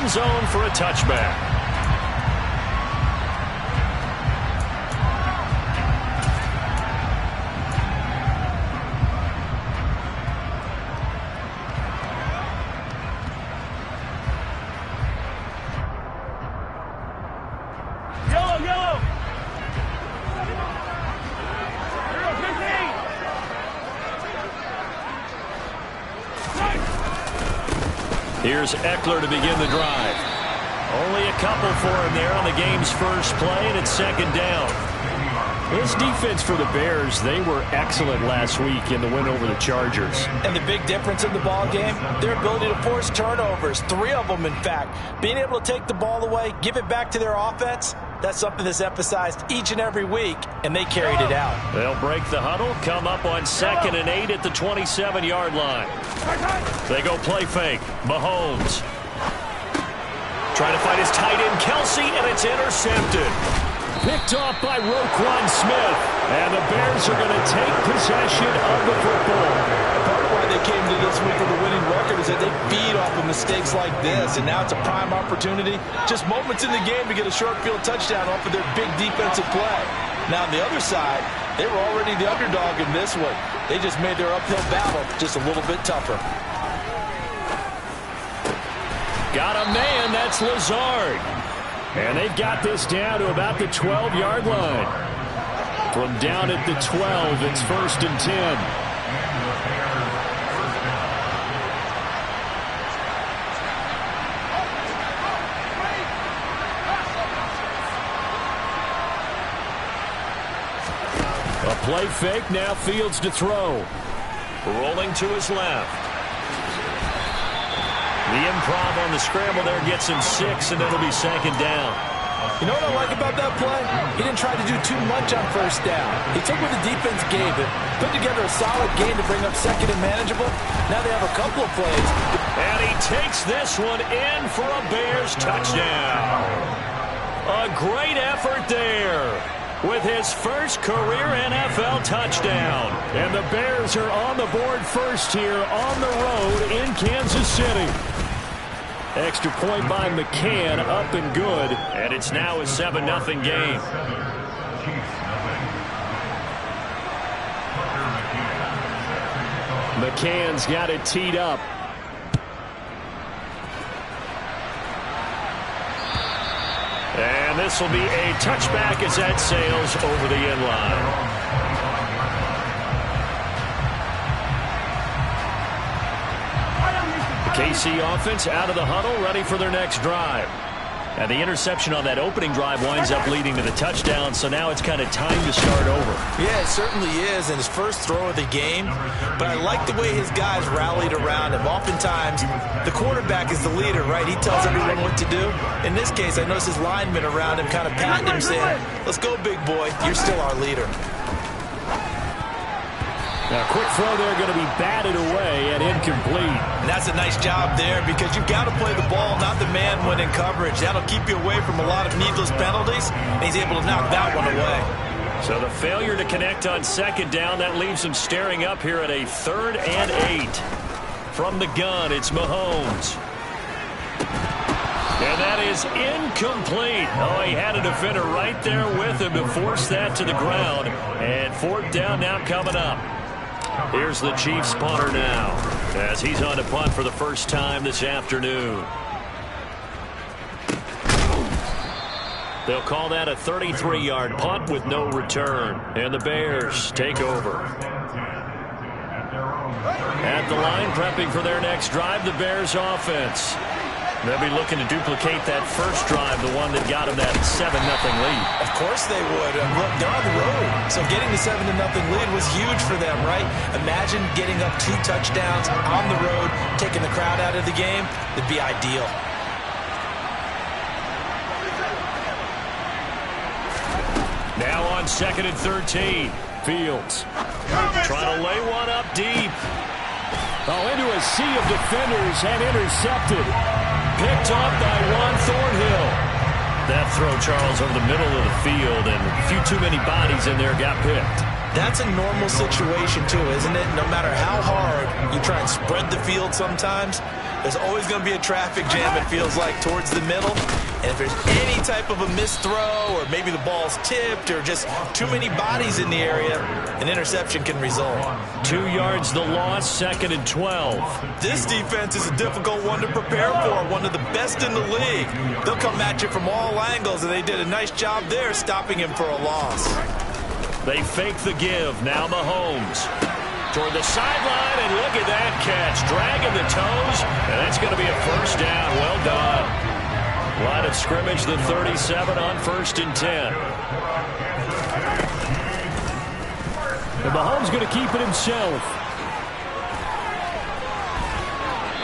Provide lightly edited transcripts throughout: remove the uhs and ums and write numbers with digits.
end zone for a touchback. Here's Eckler to begin the drive. Only a couple for him there on the game's first play, and it's second down. This defense for the Bears, they were excellent last week in the win over the Chargers. And the big difference in the ball game, their ability to force turnovers, 3 of them in fact. Being able to take the ball away, give it back to their offense, that's something that's emphasized each and every week, and they carried it out. They'll break the huddle, come up on 2nd and 8 at the 27-yard line. They go play fake. Mahomes. Trying to find his tight end, Kelsey, and it's intercepted. Picked off by Roquan Smith. And the Bears are going to take possession of the football. Part of why they came to this week with a winning record is that they feed off of mistakes like this, and now it's a prime opportunity. Just moments in the game to get a short field touchdown off of their big defensive play. Now on the other side, they were already the underdog in this one. They just made their uphill battle just a little bit tougher. Got a man, that's Lazard. And they've got this down to about the 12-yard line. From down at the 12, it's 1st and 10. A play fake, now Fields to throw. Rolling to his left. The improv on the scramble there gets him 6, and it'll be 2nd down. You know what I like about that play? He didn't try to do too much on 1st down. He took what the defense gave him, put together a solid game to bring up 2nd and manageable. Now they have a couple of plays. And he takes this one in for a Bears touchdown. A great effort there with his first career NFL touchdown. And the Bears are on the board first here on the road in Kansas City. Extra point by McCann, up and good. And it's now a 7-0 game. McCann's got it teed up. And this will be a touchback as that sails over the end line. KC offense out of the huddle, ready for their next drive. And the interception on that opening drive winds up leading to the touchdown, so now it's kind of time to start over. Yeah, it certainly is, and his first throw of the game. But I like the way his guys rallied around him. Oftentimes, the quarterback is the leader, right? He tells everyone what to do. In this case, I noticed his linemen around him kind of patting him, saying, "Let's go, big boy. You're still our leader." Now, a quick throw there going to be batted away and incomplete. And that's a nice job there because you've got to play the ball, not the man when in coverage. That'll keep you away from a lot of needless penalties, and he's able to knock that one away. So the failure to connect on 2nd down, that leaves him staring up here at a 3rd and 8. From the gun, it's Mahomes. And that is incomplete. Oh, he had a defender right there with him to force that to the ground. And 4th down now coming up. Here's the Chiefs punter now as he's on to punt for the first time this afternoon. They'll call that a 33-yard punt with no return. And the Bears take over. At the line, prepping for their next drive, the Bears offense. They'll be looking to duplicate that first drive, the one that got them that 7-0 lead. Of course they would. Look, they're on the road, so getting the 7-0 lead was huge for them, right? Imagine getting up 2 touchdowns on the road, taking the crowd out of the game. It'd be ideal. Now on 2nd and 13. Fields trying to lay one up deep. Oh, into a sea of defenders and intercepted. Picked off by Juan Thornhill. That throw, Charles, over the middle of the field, and a few too many bodies in there got picked. That's a normal situation, too, isn't it? No matter how hard you try and spread the field sometimes, There's always going to be a traffic jam, it feels like, towards the middle. And if there's any type of a missed throw or maybe the ball's tipped or just too many bodies in the area, an interception can result. 2 yards the loss, 2nd and 12. This defense is a difficult one to prepare for, one of the best in the league. They'll come at you from all angles, and they did a nice job there stopping him for a loss. They fake the give. Now Mahomes toward the sideline, and look at that catch. Dragging the toes, and that's going to be a first down. Well done. Line of scrimmage, the 37 on 1st and 10. And Mahomes going to keep it himself.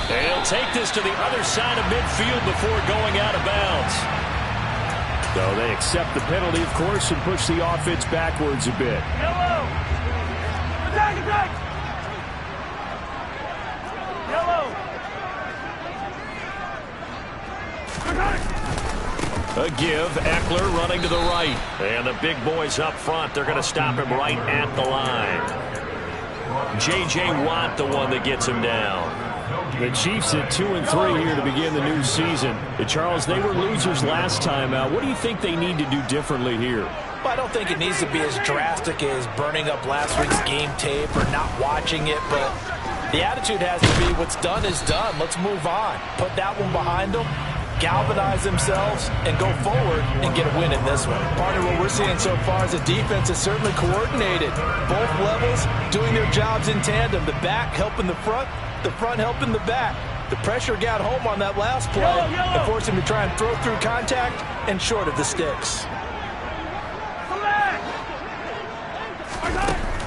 And he'll take this to the other side of midfield before going out of bounds. So they accept the penalty, of course, and push the offense backwards a bit. Yellow! Attack, attack! Yellow! A give, Eckler running to the right. And the big boys up front, they're going to stop him right at the line. J.J. Watt, the one that gets him down. The Chiefs at 2-3 here to begin the new season. And Charles, they were losers last time out. What do you think they need to do differently here? Well, I don't think it needs to be as drastic as burning up last week's game tape or not watching it, but the attitude has to be what's done is done. Let's move on. Put that one behind them, galvanize themselves, and go forward and get a win in this one. Partner, what we're seeing so far is the defense is certainly coordinated. Both levels doing their jobs in tandem. The back helping the front helping the back. The pressure got home on that last play and forced him to try and throw through contact and short of the sticks.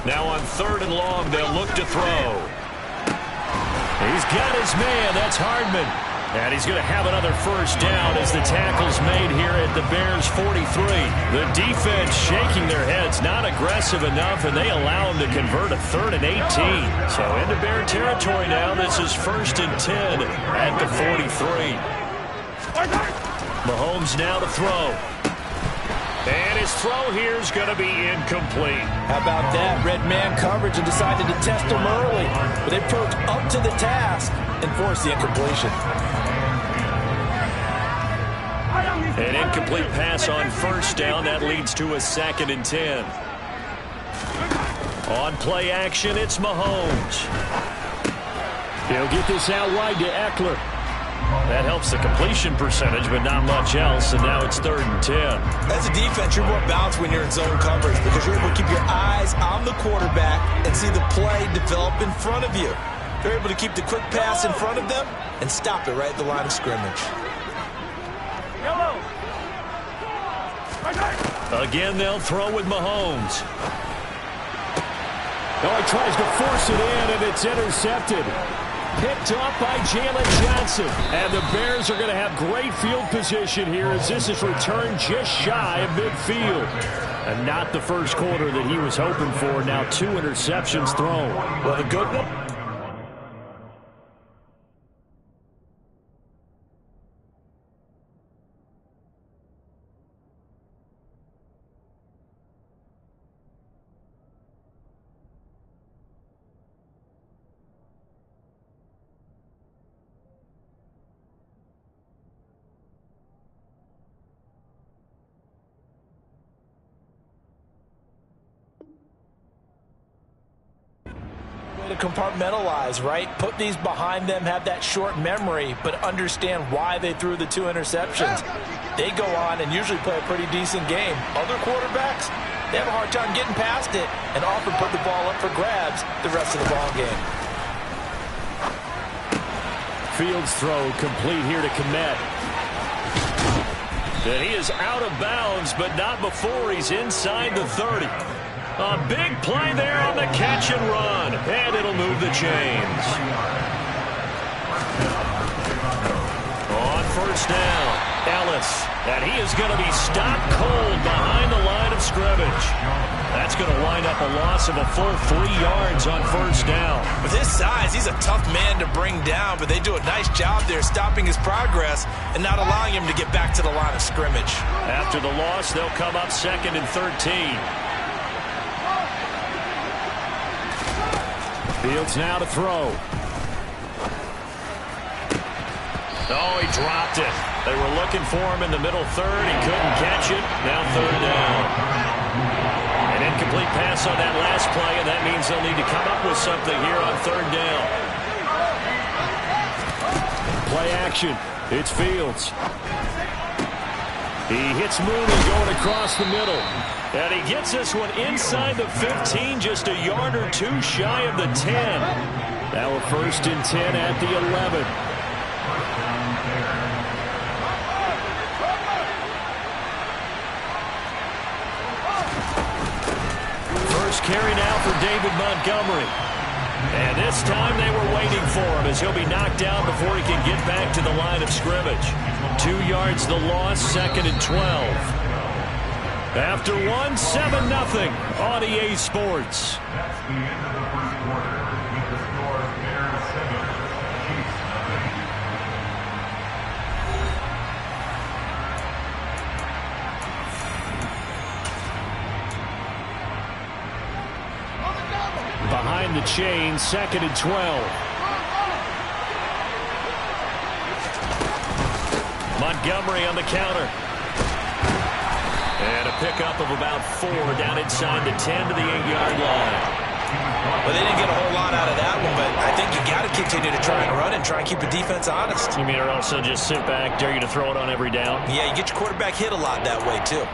Now on 3rd and long, they'll look to throw. He's got his man. That's Hardman. And he's going to have another first down as the tackle's made here at the Bears 43. The defense shaking their heads, not aggressive enough, and they allow him to convert a 3rd and 18. So into Bear territory now. This is 1st and 10 at the 43. Mahomes now to throw. And his throw here is going to be incomplete. How about that? Red man coverage and decided to test him early. But they proved up to the task and forced the incompletion. An incomplete pass on 1st down. That leads to a 2nd and 10. On play action, it's Mahomes. He'll get this out wide to Eckler. That helps the completion percentage, but not much else, and now it's 3rd and 10. As a defense, you're more balanced when you're in zone coverage because you're able to keep your eyes on the quarterback and see the play develop in front of you. They're able to keep the quick pass in front of them and stop it right at the line of scrimmage. Again, they'll throw with Mahomes. Oh, he tries to force it in, and it's intercepted. Picked up by Jalen Johnson. And the Bears are going to have great field position here as this is returned just shy of midfield. And not the first quarter that he was hoping for. Now 2 interceptions thrown. Well, the good one. To compartmentalize, right? Put these behind them, have that short memory, but understand why they threw the 2 interceptions. They go on and usually play a pretty decent game. Other quarterbacks, they have a hard time getting past it and often put the ball up for grabs the rest of the ball game. Fields throw complete here to Komet. And he is out of bounds, but not before he's inside the 30. A big play there on the catch and run, and it'll move the chains. On 1st down, Ellis, and he is going to be stopped cold behind the line of scrimmage. That's going to wind up a loss of a full 3 yards on 1st down. With his size, he's a tough man to bring down, but they do a nice job there stopping his progress and not allowing him to get back to the line of scrimmage. After the loss, they'll come up 2nd and 13. Fields now to throw. Oh, he dropped it. They were looking for him in the middle third. He couldn't catch it. Now third down. An incomplete pass on that last play, and that means they'll need to come up with something here on third down. Play action. It's Fields. He hits Mooney going across the middle. And he gets this one inside the 15, just a yard or two shy of the 10. Now a 1st and 10 at the 11. First carry now for David Montgomery. And this time they were waiting for him as he'll be knocked down before he can get back to the line of scrimmage. 2 yards the loss, 2nd and 12. After 1, 7-0 on EA Sports. Behind the chain, 2nd and 12. Montgomery on the counter. And a pickup of about 4 down inside the 10 to the 8-yard line. Well, they didn't get a whole lot out of that one, but I think you got to continue to try and run and try and keep the defense honest. You mean or also just sit back, dare you to throw it on every down? Yeah, you get your quarterback hit a lot that way, too.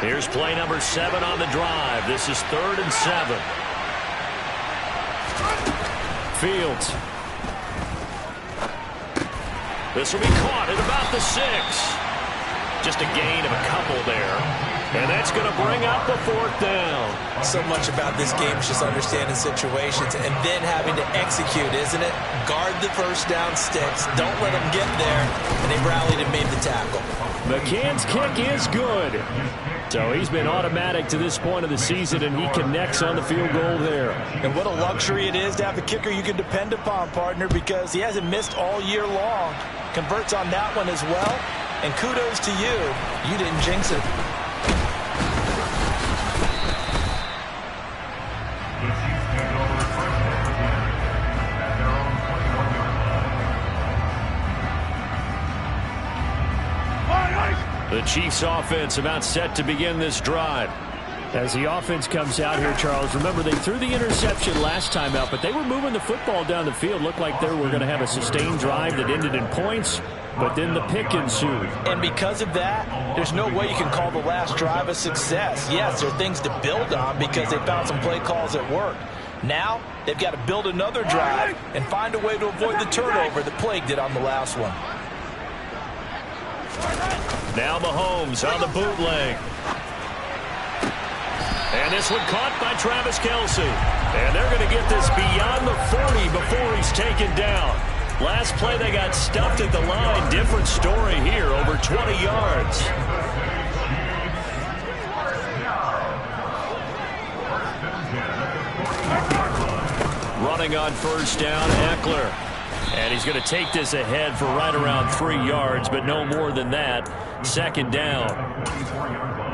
Here's play number 7 on the drive. This is 3rd and 7. Fields. This will be caught at about the 6. Just a gain of a couple there. And that's going to bring up the 4th down. So much about this game is just understanding situations and then having to execute, isn't it? Guard the first down sticks. Don't let them get there. And they rallied and made the tackle. McCann's kick is good. So he's been automatic to this point of the season, and he connects on the field goal there. And what a luxury it is to have a kicker you can depend upon, partner, because he hasn't missed all year long. Converts on that one as well. And kudos to you. You didn't jinx it. The Chiefs offense about set to begin this drive. As the offense comes out here, Charles, remember they threw the interception last time out, but they were moving the football down the field. Looked like they were going to have a sustained drive that ended in points, but then the pick ensued. And because of that, there's no way you can call the last drive a success. Yes, there are things to build on because they found some play calls that work. Now, they've got to build another drive and find a way to avoid the turnover that plagued it on the last one. Now Mahomes on the bootleg. And this one caught by Travis Kelce. And they're going to get this beyond the 40 before he's taken down. Last play they got stuffed at the line. Different story here, over 20 yards. Running on first down, Eckler. And he's going to take this ahead for right around 3 yards, but no more than that. 2nd down.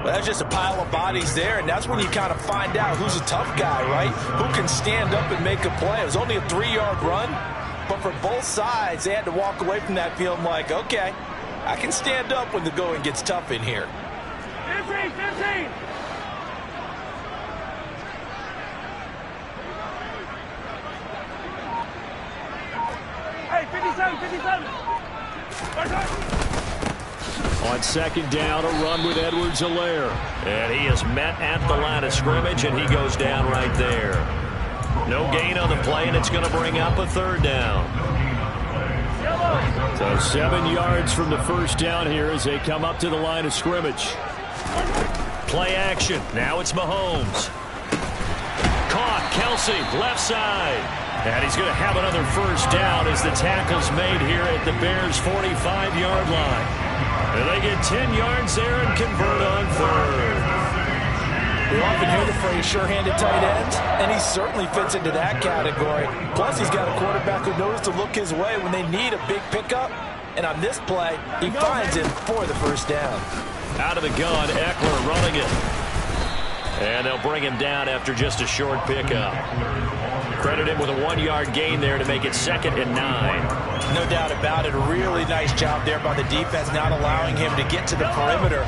Well, that's just a pile of bodies there, and that's when you kind of find out who's a tough guy, right? Who can stand up and make a play. It was only a 3-yard run, but for both sides, they had to walk away from that feeling like, okay, I can stand up when the going gets tough in here. 15, 15. Hey, 57, 57. On 2nd down, a run with Edwards-Helaire. And he is met at the line of scrimmage, and he goes down right there. No gain on the play, and it's going to bring up a 3rd down. So 7 yards from the first down here as they come up to the line of scrimmage. Play action. Now it's Mahomes. Caught. Kelce, left side. And he's going to have another first down as the tackle's made here at the Bears' 45-yard line. And they get 10 yards there and convert on 3rd. We often hear the phrase sure-handed tight ends, and he certainly fits into that category. Plus, he's got a quarterback who knows to look his way when they need a big pickup. And on this play, he finds him for the first down. Out of the gun, Eckler running it. And they'll bring him down after just a short pickup. Credit him with a 1-yard gain there to make it 2nd and 9. No doubt about it. A really nice job there by the defense, not allowing him to get to the perimeter.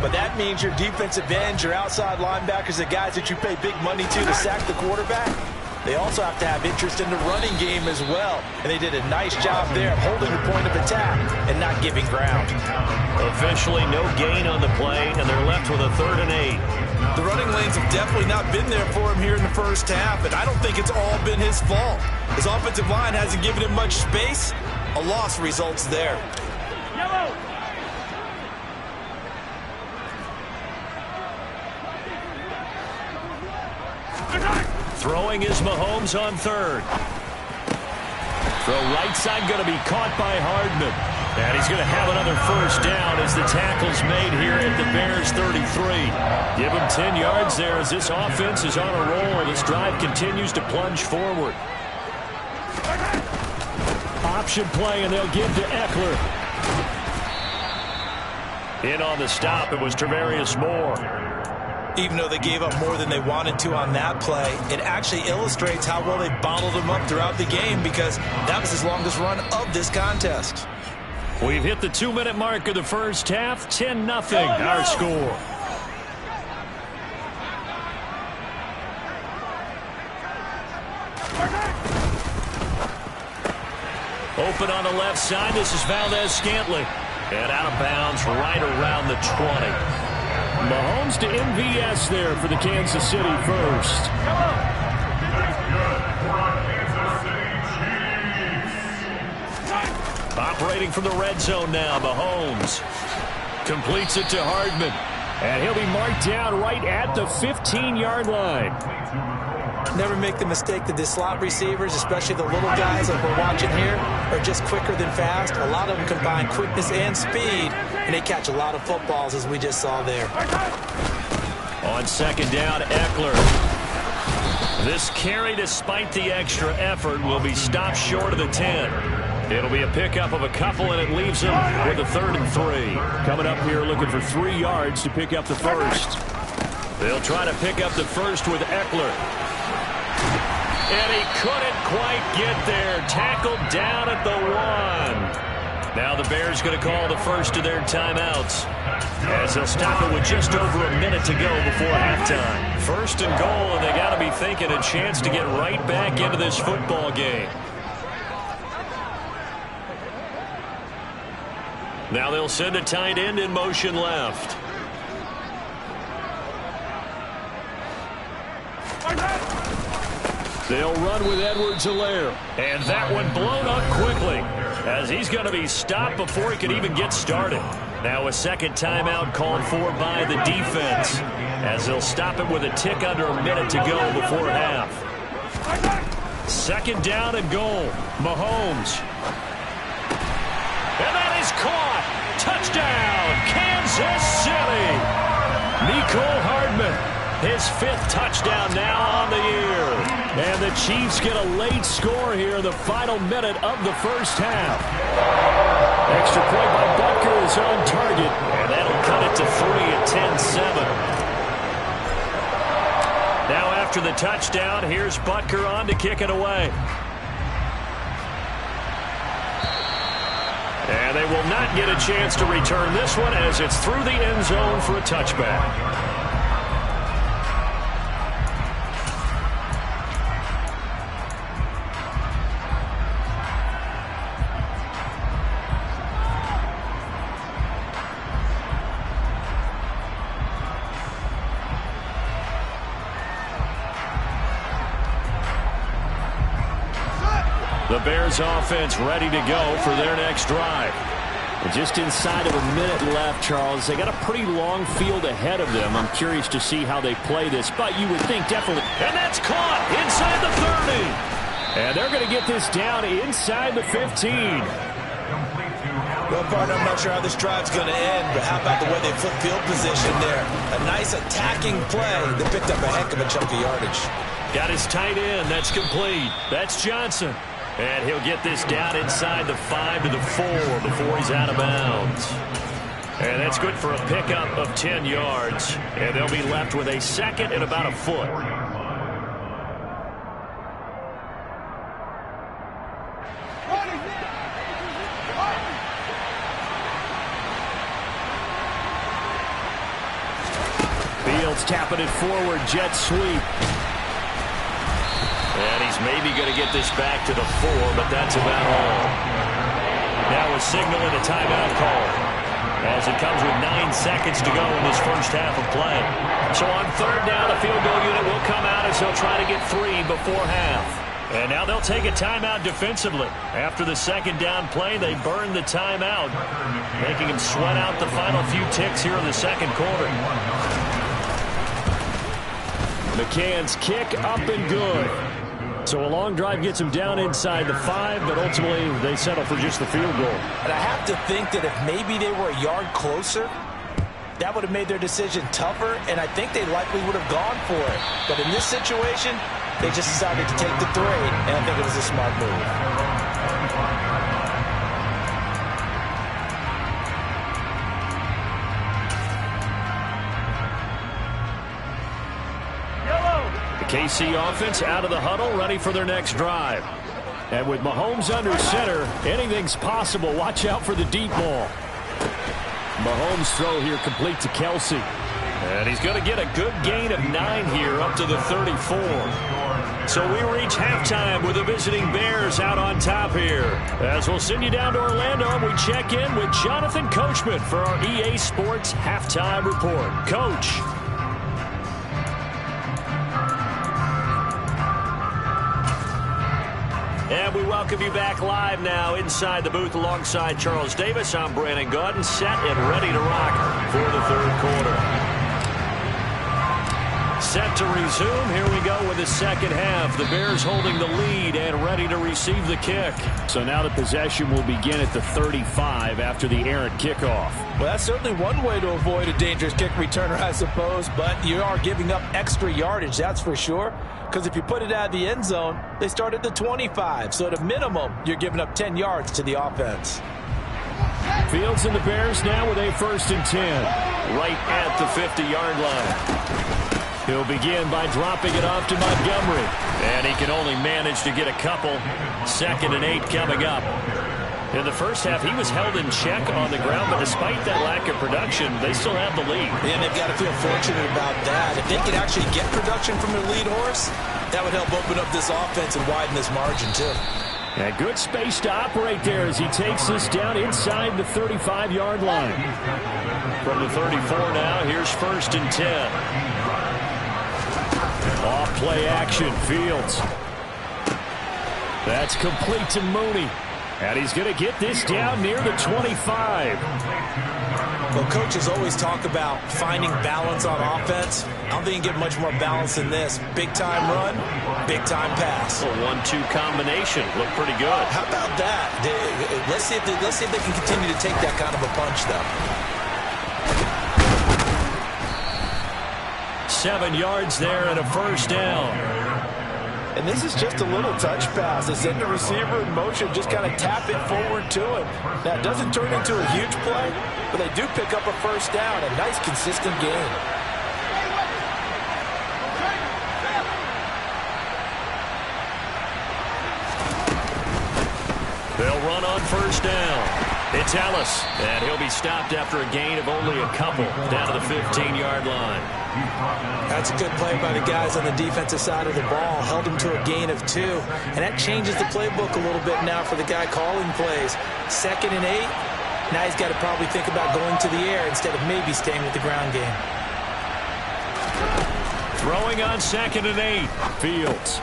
But that means your defensive ends, your outside linebackers, the guys that you pay big money to sack the quarterback, they also have to have interest in the running game as well. And they did a nice job there of holding the point of attack and not giving ground. Officially no gain on the play, and they're left with a 3rd and 8. The running lanes have definitely not been there for him here in the first half, and I don't think it's all been his fault. His offensive line hasn't given him much space. A loss results there. Yellow. Throwing is Mahomes on 3rd. Throw right side going to be caught by Hardman. And he's going to have another 1st down as the tackle's made here at the Bears 33. Give him 10 yards there as this offense is on a roll. This drive continues to plunge forward. Option play, and they'll give to Eckler. In on the stop, it was Travarius Moore. Even though they gave up more than they wanted to on that play, it actually illustrates how well they bottled him up throughout the game, because that was his longest run of this contest. We've hit the 2-minute mark of the first half. 10-0 our score. Open on the left side. This is Valdez-Scantling. And out of bounds right around the 20. Mahomes to MVS there for the Kansas City first. Operating from the red zone now, Mahomes. Completes it to Hardman. And he'll be marked down right at the 15-yard line. Never make the mistake that the slot receivers, especially the little guys like we're watching here, are just quicker than fast. A lot of them combine quickness and speed, and they catch a lot of footballs, as we just saw there. On 2nd down, Eckler. This carry, despite the extra effort, will be stopped short of the 10. It'll be a pickup of a couple, and it leaves him with a 3rd and 3. Coming up here looking for 3 yards to pick up the 1st. They'll try to pick up the 1st with Eckler. And he couldn't quite get there. Tackled down at the 1. Now the Bears going to call the first of their timeouts, as they'll stop it with just over a minute to go before halftime. 1st and goal, and they got to be thinking a chance to get right back into this football game. Now they'll send a tight end in motion left. They'll run with Edwards-Helaire. And that one blown up quickly, as he's going to be stopped before he can even get started. Now a 2nd timeout called for by the defense, as they'll stop it with a tick under a minute to go before half. 2nd down and goal. Mahomes. And that is caught. Touchdown, Kansas City. Mecole Hardman, his 5th touchdown now on the year. And the Chiefs get a late score here in the final minute of the first half. Extra point by Butker is on target, and that'll cut it to 3 at 10-7. Now after the touchdown, here's Butker on to kick it away. And they will not get a chance to return this one, as it's through the end zone for a touchback. The Bears offense ready to go for their next drive. Just inside of a minute left, Charles. They got a pretty long field ahead of them. I'm curious to see how they play this, but you would think definitely. And that's caught inside the 30. And they're going to get this down inside the 15. Well, partner, I'm not sure how this drive's going to end, but how about the way they flip field position there? A nice attacking play that picked up a heck of a chunk of yardage. Got his tight end. That's complete. That's Johnson. And he'll get this down inside the 5 to the 4 before he's out of bounds. And that's good for a pickup of 10 yards. And they'll be left with a second and about a foot. Fields tapping it forward, jet sweep. And he's maybe going to get this back to the 4, but that's about all. Now a signal and a timeout call, as it comes with 9 seconds to go in this first half of play. So on third down, the field goal unit will come out as they'll try to get 3 before half. And now they'll take a timeout defensively. After the second down play, they burn the timeout, making them sweat out the final few ticks here in the second quarter. McCann's kick up and good. So a long drive gets them down inside the 5, but ultimately they settle for just the field goal. And I have to think that if maybe they were a yard closer, that would have made their decision tougher, and I think they likely would have gone for it. But in this situation, they just decided to take the 3, and I think it was a smart move. KC offense out of the huddle, ready for their next drive. And with Mahomes under center, anything's possible. Watch out for the deep ball. Mahomes' throw here complete to Kelsey. And he's going to get a good gain of 9 here up to the 34. So we reach halftime with the visiting Bears out on top here. As we'll send you down to Orlando, and we check in with Jonathan Coachman for our EA Sports Halftime Report. Coach. And we welcome you back live now inside the booth alongside Charles Davis. I'm Brandon Gaudin, set and ready to rock for the third quarter. Set to resume. Here we go with the second half. The Bears holding the lead and ready to receive the kick. So now the possession will begin at the 35 after the errant kickoff. Well, that's certainly one way to avoid a dangerous kick returner, I suppose, but you are giving up extra yardage, that's for sure. Because if you put it out of the end zone, they start at the 25. So at a minimum, you're giving up 10 yards to the offense. Fields and the Bears now with a 1st and 10. Right at the 50-yard line. He'll begin by dropping it off to Montgomery. And he can only manage to get a couple. 2nd and 8 coming up. In the first half, he was held in check on the ground, but despite that lack of production, they still have the lead. And they've got to feel fortunate about that. If they could actually get production from their lead horse, that would help open up this offense and widen this margin, too. And good space to operate there as he takes this down inside the 35-yard line. From the 34 now, here's 1st and 10. Off play action, Fields. That's complete to Mooney. And he's going to get this down near the 25. Well, coaches always talk about finding balance on offense. I don't think you get much more balance than this. Big-time run, big-time pass. A 1-2 combination. Look pretty good. How about that? Let's see if they can continue to take that kind of a punch, though. 7 yards there and a 1st down. And this is just a little touch pass. They send the receiver in motion, just kind of tap it forward to him. Now, it doesn't turn into a huge play, but they do pick up a 1st down. A nice, consistent game. They'll run on 1st down. It's Ellis, and he'll be stopped after a gain of only a couple down to the 15-yard line. That's a good play by the guys on the defensive side of the ball. Held him to a gain of 2. And that changes the playbook a little bit now for the guy calling plays. 2nd and 8. Now he's got to probably think about going to the air instead of maybe staying with the ground game. Throwing on 2nd and 8. Fields.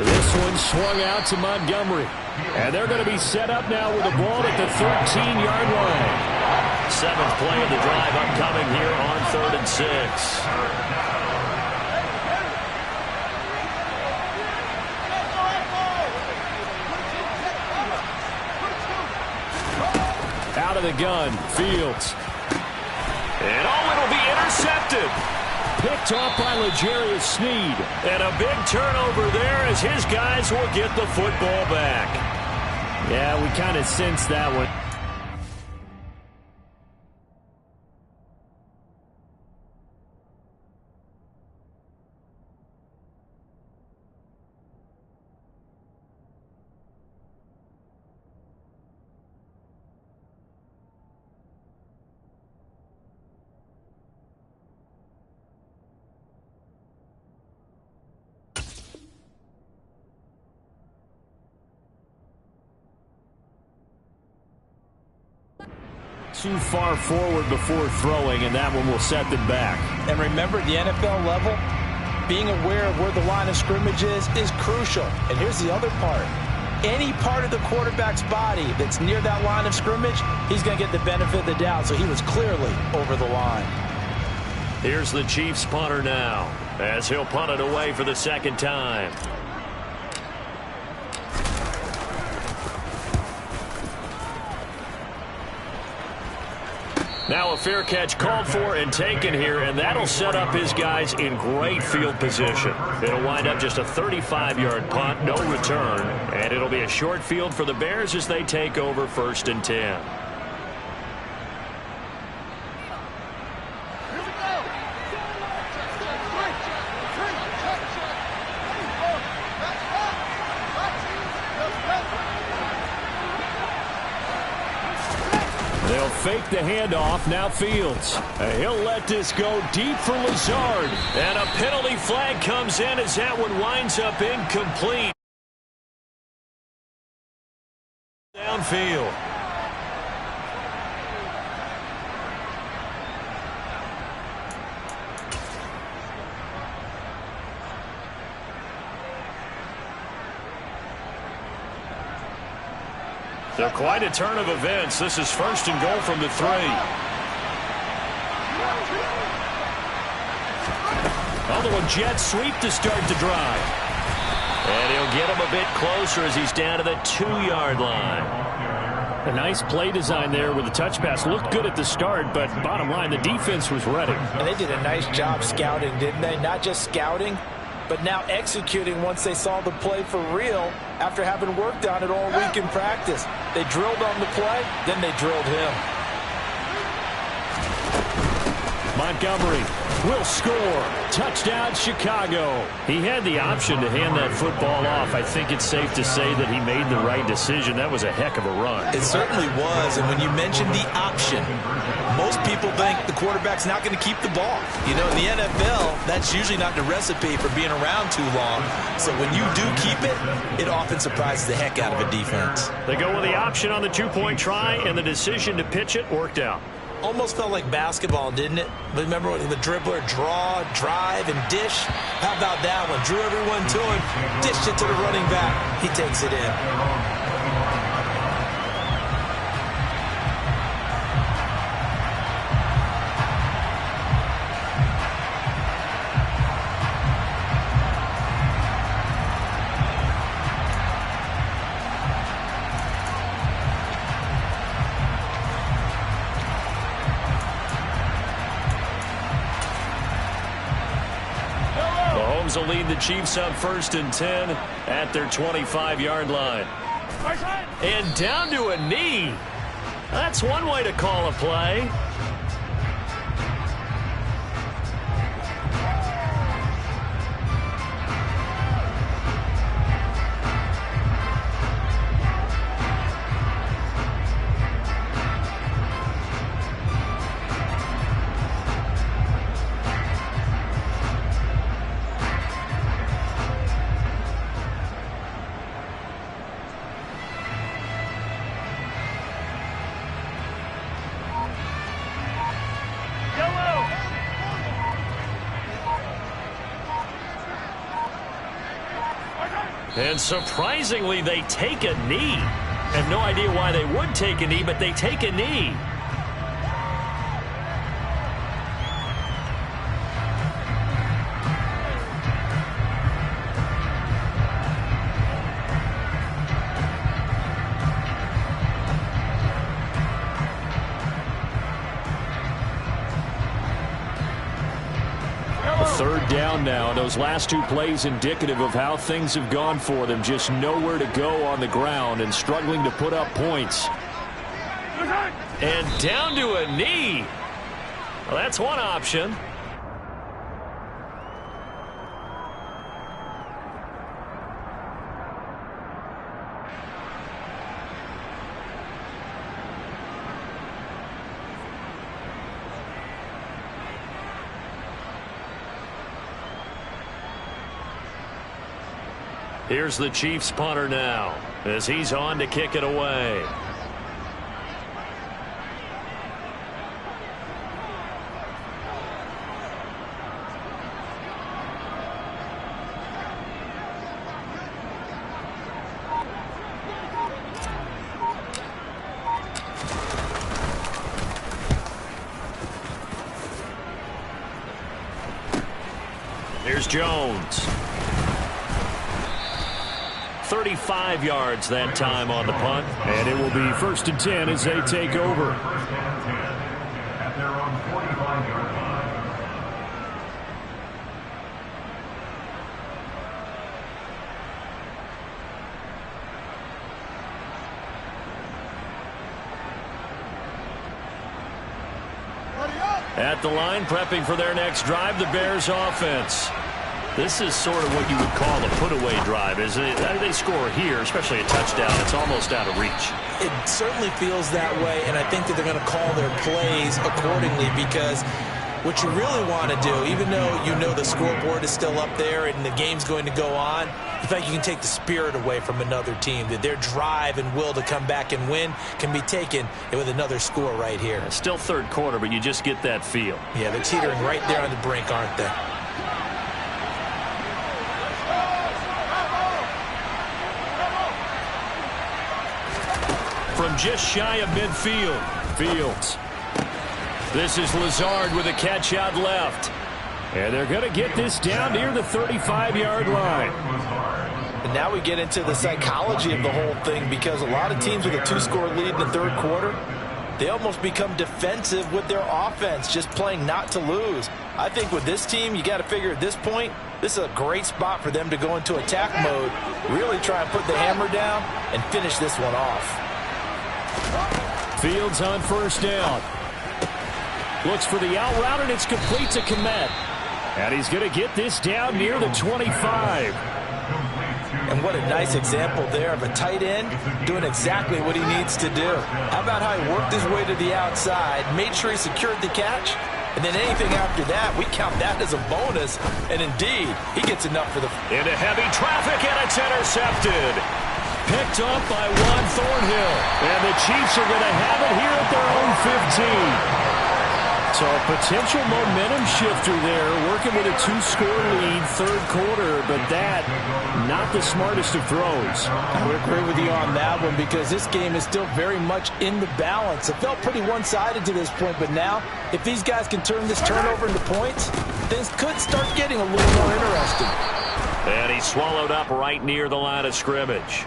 This one swung out to Montgomery. And they're going to be set up now with the ball at the 13-yard line. 7th play of the drive upcoming here on 3rd and 6. Out of the gun, Fields. And it'll be intercepted. Picked off by L'Jarius Sneed. And a big turnover there as his guys will get the football back. Yeah, we kind of sensed that one. too far forward before throwing, and that one will set them back. And remember, at the NFL level, being aware of where the line of scrimmage is crucial. And here's the other part. Any part of the quarterback's body that's near that line of scrimmage, he's going to get the benefit of the doubt. So he was clearly over the line. Here's the Chiefs punter now, as he'll punt it away for the second time. Now a fair catch called for and taken here, and that'll set up his guys in great field position. It'll wind up just a 35-yard punt, no return, and it'll be a short field for the Bears as they take over 1st and 10. They'll fake the handoff. Now Fields. He'll let this go deep for Lazard. And a penalty flag comes in as that one winds up incomplete. Downfield. So quite a turn of events. This is 1st and goal from the 3. Although a jet sweep to start the drive. And he'll get him a bit closer as he's down to the 2-yard line. A nice play design there with the touch pass. Looked good at the start, but bottom line, the defense was ready. And they did a nice job scouting, didn't they? Not just scouting, but now executing once they saw the play for real after having worked on it all week in practice. They drilled on the play, then they drilled him. Montgomery will score. Touchdown, Chicago. He had the option to hand that football off. I think it's safe to say that he made the right decision. That was a heck of a run. It certainly was, and when you mentioned the option, most people think the quarterback's not going to keep the ball. You know, in the NFL, that's usually not the recipe for being around too long. So when you do keep it, it often surprises the heck out of a defense. They go with the option on the 2-point try, and the decision to pitch it worked out. Almost felt like basketball, didn't it? Remember the dribbler, draw, drive, and dish? How about that one? Drew everyone to him, dished it to the running back. He takes it in. Will lead the Chiefs on 1st and 10 at their 25-yard line. And down to a knee. That's one way to call a play. And surprisingly, they take a knee. I have no idea why they would take a knee, but they take a knee. Third down now. Those last two plays indicative of how things have gone for them. Just nowhere to go on the ground and struggling to put up points. And down to a knee. Well, that's one option. Here's the Chiefs punter now as he's on to kick it away. Here's Jones. 35 yards that time on the punt. And it will be 1st and 10 as they take over. At their own 45-yard line. At the line, prepping for their next drive, the Bears offense. This is sort of what you would call a put-away drive, isn't it? They score here, especially a touchdown. It's almost out of reach. It certainly feels that way, and I think that they're going to call their plays accordingly because what you really want to do, even though you know the scoreboard is still up there and the game's going to go on, the fact you can take the spirit away from another team, that their drive and will to come back and win can be taken with another score right here. Still third quarter, but you just get that feel. Yeah, they're teetering right there on the brink, aren't they? From just shy of midfield, Fields. This is Lazard with a catch out left. And they're going to get this down near the 35-yard line. And now we get into the psychology of the whole thing because a lot of teams with a 2-score lead in the third quarter, they almost become defensive with their offense, just playing not to lose. I think with this team, you got to figure at this point, this is a great spot for them to go into attack mode, really try and put the hammer down and finish this one off. Fields on 1st down. Looks for the out route, and it's complete to Komet. And he's going to get this down near the 25. And what a nice example there of a tight end doing exactly what he needs to do. How about how he worked his way to the outside, made sure he secured the catch, and then anything after that, we count that as a bonus. And indeed, he gets enough for the... Into heavy traffic, and it's intercepted. Picked up by Juan Thornhill. And the Chiefs are going to have it here at their own 15. So a potential momentum shifter there, working with a 2-score lead, third quarter, but that, not the smartest of throws. I would agree with you on that one because this game is still very much in the balance. It felt pretty one-sided to this point, but now, if these guys can turn this turnover into points, things could start getting a little more interesting. And he's swallowed up right near the line of scrimmage.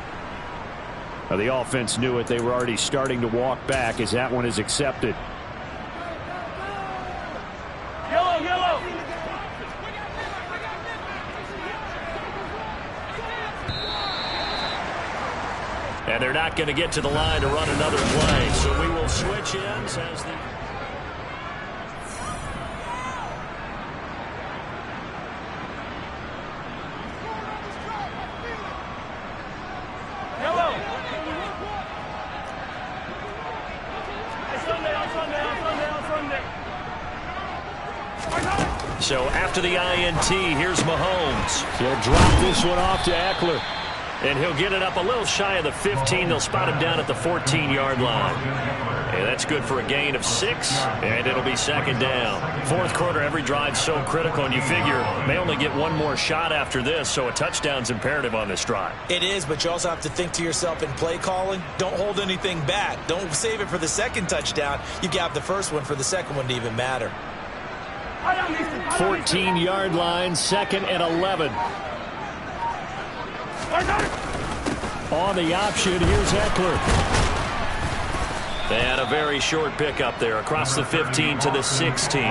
Now, the offense knew it. They were already starting to walk back as that one is accepted. Yellow. And they're not going to get to the line to run another play. So we will switch ends as the... So after the INT, here's Mahomes. He'll drop this one off to Eckler. And he'll get it up a little shy of the 15. They'll spot him down at the 14-yard line. And that's good for a gain of 6, and it'll be 2nd down. Fourth quarter, every drive's so critical, and you figure they only get one more shot after this, so a touchdown's imperative on this drive. It is, but you also have to think to yourself in play calling, don't hold anything back. Don't save it for the second touchdown. You got the first one for the second one to even matter. 14-yard line, 2nd and 11. On the option, here's Eckler. They had a very short pickup there across the 15 to the 16.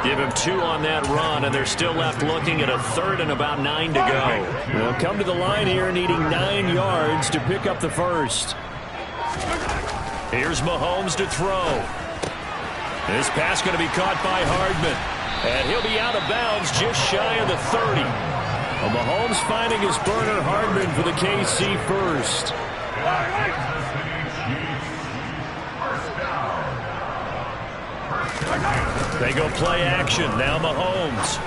Give him 2 on that run, and they're still left looking at a 3rd and about 9 to go. They'll come to the line here needing 9 yards to pick up the first. Here's Mahomes to throw. This pass going to be caught by Hardman. And he'll be out of bounds just shy of the 30. Well, Mahomes finding his burner, Hardman for the KC first. They go play action. Now Mahomes.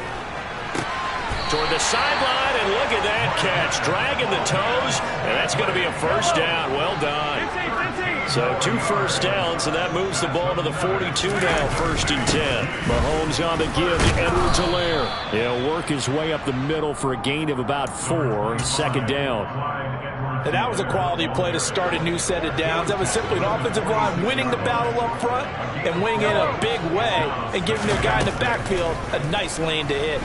Toward the sideline, and look at that catch. Dragging the toes, and that's going to be a first down. Well done. So 2 first downs, and that moves the ball to the 42 now, 1st and 10. Mahomes on the give to Edwards-Helaire. He'll work his way up the middle for a gain of about 4, 2nd down. And that was a quality play to start a new set of downs. That was simply an offensive line winning the battle up front and winning in a big way and giving their guy in the backfield a nice lane to hit.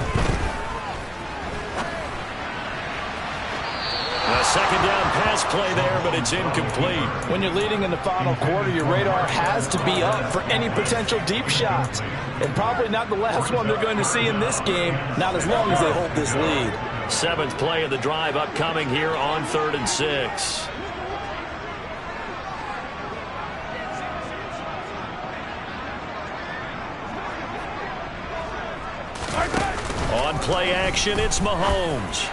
second down pass play there, but it's incomplete. When you're leading in the final quarter, your radar has to be up for any potential deep shots. And probably not the last one they're going to see in this game, not as long as they hold this lead. 7th play of the drive upcoming here on 3rd and 6. On play action, it's Mahomes.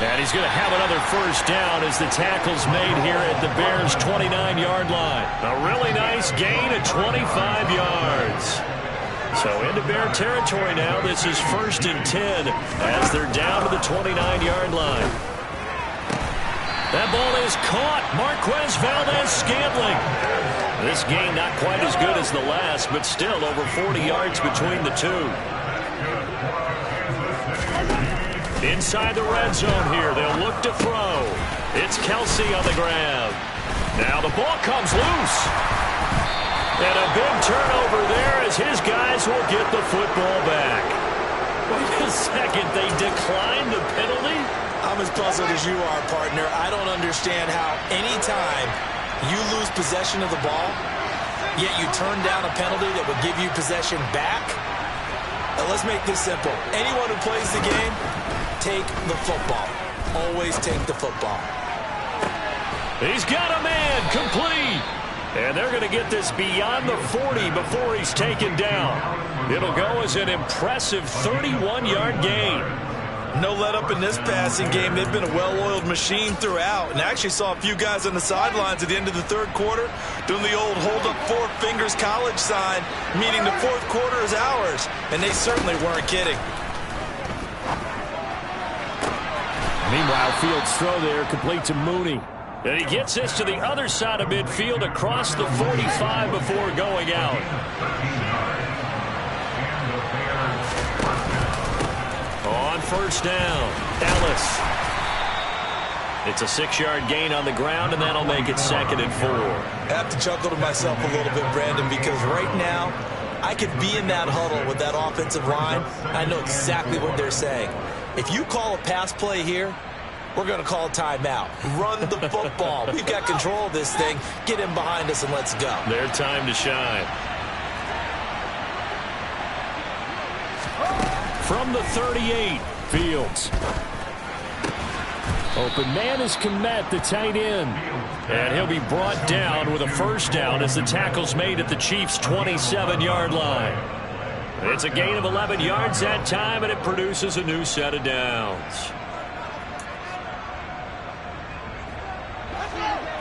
And he's going to have another first down as the tackle's made here at the Bears' 29-yard line. A really nice gain of 25 yards. So into Bear territory now. This is 1st and 10 as they're down to the 29-yard line. That ball is caught. Marquez Valdez-Scantling. This gain not quite as good as the last, but still over 40 yards between the two. Inside the red zone here, they'll look to throw. It's Kelsey on the grab. Now the ball comes loose. And a big turnover there as his guys will get the football back. Wait a second, they declined the penalty? I'm as puzzled as you are, partner. I don't understand how anytime you lose possession of the ball, yet you turn down a penalty that would give you possession back. Now let's make this simple. Anyone who plays the game, take the football. Always take the football. He's got a man, complete. And they're going to get this beyond the 40 before he's taken down. It'll go as an impressive 31-yard gain. No let up in this passing game. They've been a well-oiled machine throughout. And I actually saw a few guys on the sidelines at the end of the 3rd quarter doing the old hold up 4 fingers college sign, meaning the 4th quarter is ours. And they certainly weren't kidding. Meanwhile, Fields' throw there complete to Mooney. And he gets this to the other side of midfield across the 45 before going out. On 1st down, Ellis. It's a 6-yard gain on the ground, and that'll make it 2nd and 4. I have to chuckle to myself a little bit, Brandon, because right now I could be in that huddle with that offensive line. I know exactly what they're saying. If you call a pass play here, we're going to call a timeout. Run the football. We've got control of this thing. Get in behind us and let's go. Their time to shine. From the 38, Fields. Open man is Kmet, the tight end. And he'll be brought down with a first down as the tackle's made at the Chiefs' 27-yard line. It's a gain of 11 yards that time, and it produces a new set of downs.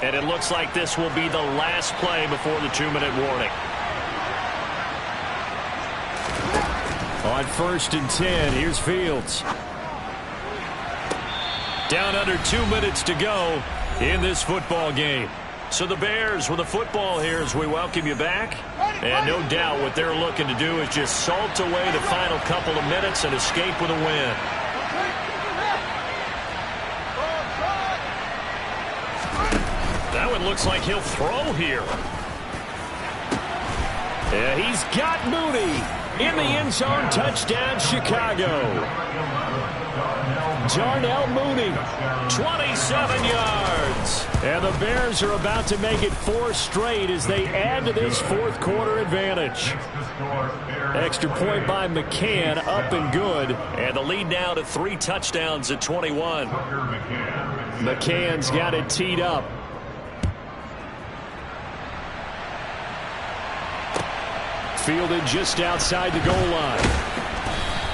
And it looks like this will be the last play before the 2-minute warning. On 1st and 10, here's Fields. Down under 2 minutes to go in this football game. So the Bears with the football here as we welcome you back. And no doubt what they're looking to do is just salt away the final couple of minutes and escape with a win. That one looks like he'll throw here. Yeah, he's got Mooney in the end zone. Touchdown, Chicago. Darnell Mooney, 27 yards. And the Bears are about to make it 4 straight as they add to this 4th quarter advantage. Extra point by McCann, up and good. And the lead now to 3 touchdowns at 21. McCann's got it teed up. Fielded just outside the goal line.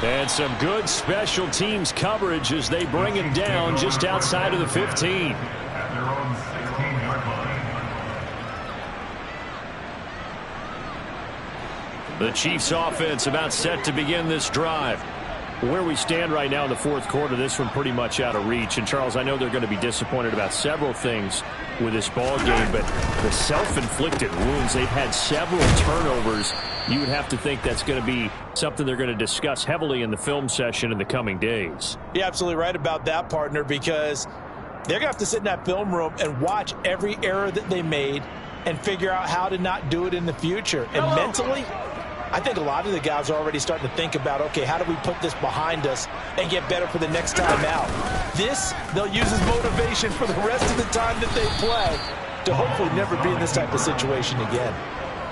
And some good special teams coverage as they bring him down just outside of the 15. At their own 16-yard line. The Chiefs offense about set to begin this drive. Where we stand right now in the 4th quarter, this one pretty much out of reach. And, Charles, I know they're going to be disappointed about several things with this ball game, but the self-inflicted wounds, they've had several turnovers. You would have to think that's going to be something they're going to discuss heavily in the film session in the coming days. You're absolutely right about that, partner, because they're going to have to sit in that film room and watch every error that they made and figure out how to not do it in the future. And mentally, I think a lot of the guys are already starting to think about, okay, how do we put this behind us and get better for the next time out? This, they'll use as motivation for the rest of the time that they play to hopefully never be in this type of situation again.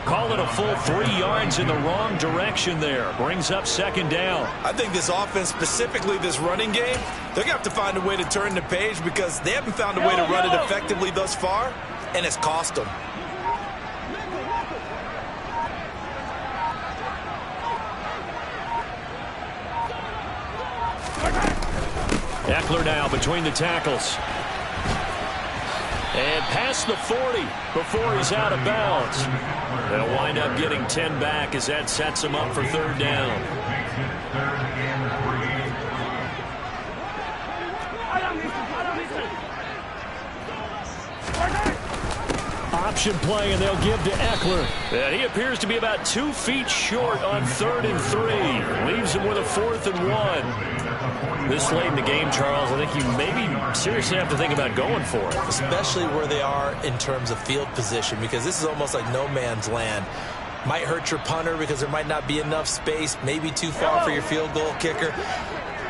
Call it a full 3 yards in the wrong direction there. Brings up second down. I think this offense, specifically this running game, they're going to have to find a way to turn the page because they haven't found a way to run it effectively thus far, and it's cost them. Eckler now between the tackles. And past the 40 before he's out of bounds. They'll wind up getting 10 back as that sets him up for third down. Option play, and they'll give to Eckler. And he appears to be about 2 feet short on 3rd and 3. Leaves him with a 4th and 1. This late in the game, Charles, I think you maybe seriously have to think about going for it. Especially where they are in terms of field position, because this is almost like no man's land. Might hurt your punter because there might not be enough space, maybe too far for your field goal kicker.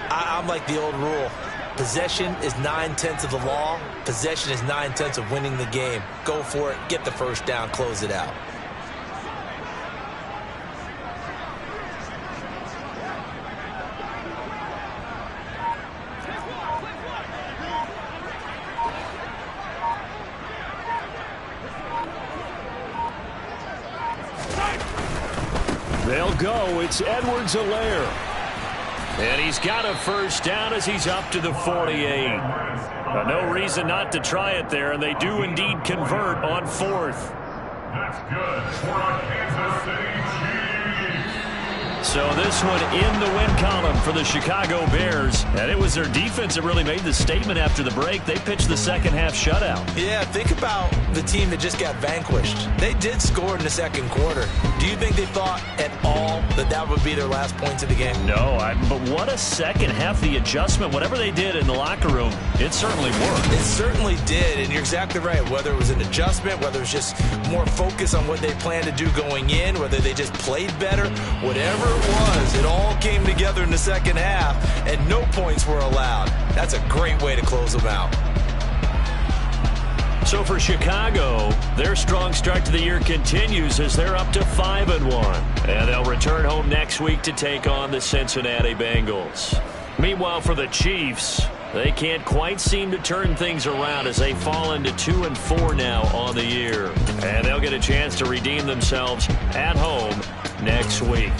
I'm like the old rule. Possession is 9/10 of the law. Possession is 9/10 of winning the game. Go for it. Get the first down. Close it out. They'll go. It's Edwards-Helaire. And he's got a first down as he's up to the 48. No reason not to try it there, and they do indeed convert on 4th. That's good for a Kansas City Chiefs. So this one in the win column for the Chicago Bears. And it was their defense that really made the statement after the break. They pitched the second half shutout. Yeah, think about the team that just got vanquished. They did score in the second quarter. Do you think they thought at all that that would be their last points of the game? No, but what a second half. The adjustment, whatever they did in the locker room, it certainly worked. It certainly did, and you're exactly right. Whether it was an adjustment, whether it was just more focus on what they planned to do going in, whether they just played better, whatever it was, it all came together in the second half, and no points were allowed. That's a great way to close them out. So for Chicago, their strong start to the year continues as they're up to 5-1. And they'll return home next week to take on the Cincinnati Bengals. Meanwhile, for the Chiefs, they can't quite seem to turn things around as they fall into 2-4 now on the year. And they'll get a chance to redeem themselves at home next week.